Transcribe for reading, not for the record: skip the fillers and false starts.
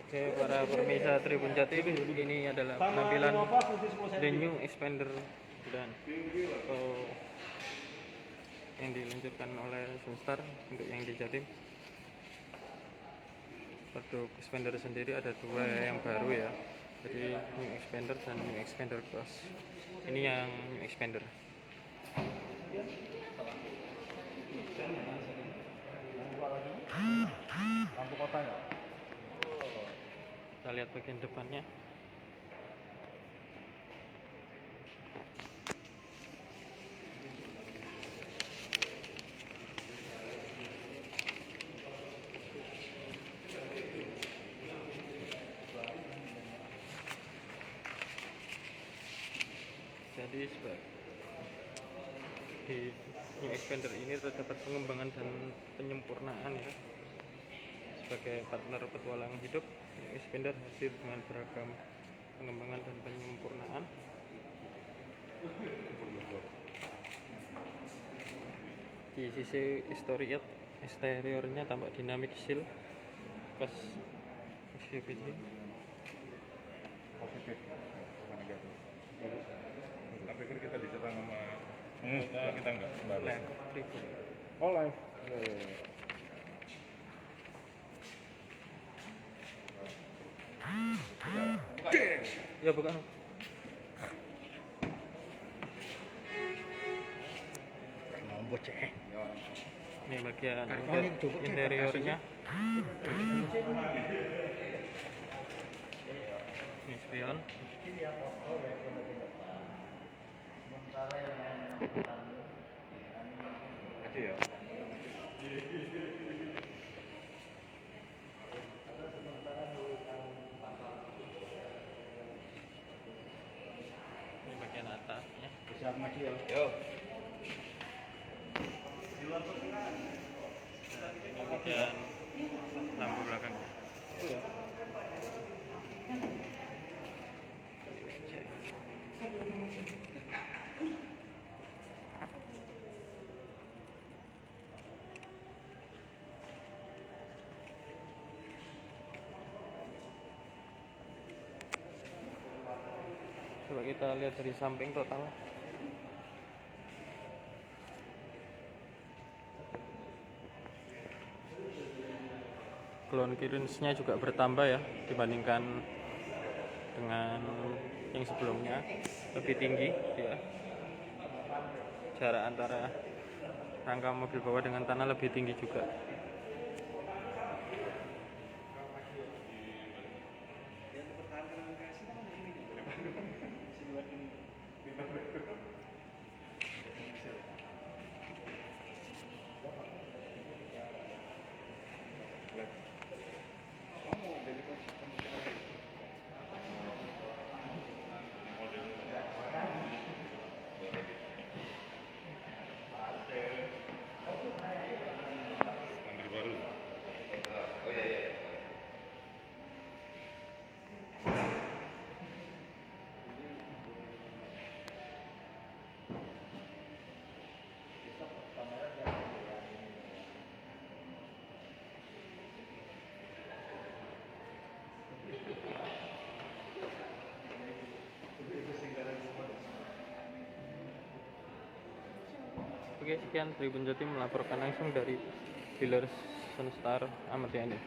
Oke, para pemirsa Tribun Jatim, ini adalah penampilan The New Expander dan yang diluncurkan oleh Sunstar untuk yang di Jatim. Produk Expander sendiri ada dua yang baru ya, jadi New Expander dan New Expander Cross. Ini yang New Expander. Lampu kota ya? Kita lihat bagian depannya. Jadi di New Expander ini terdapat pengembangan dan penyempurnaan ya. Sebagai partner petualangan hidup, New Expander hadir dengan beragam pengembangan dan penyempurnaan. Di sisi eksteriornya tampak dinamik seal pas XVPG. Positif, bukan negatif. Tapi kan kita diserang sama kita enggak balas. Oh live. Ya bukan. Boceh. Ini bagian interiornya. Ini spion. Iya. Ini bagian atasnya. Siap maju ya. Yo. Ini bagian lampu belakang. Coba kita lihat dari samping total. Ground clearance-nya juga bertambah ya dibandingkan dengan yang sebelumnya, lebih tinggi ya. Jarak antara rangka mobil bawah dengan tanah lebih tinggi juga. Mandiri baru. Oh iya iya. Oke, sekian Tribun Jatim melaporkan langsung dari dealer Sunstar Ahmad Yani.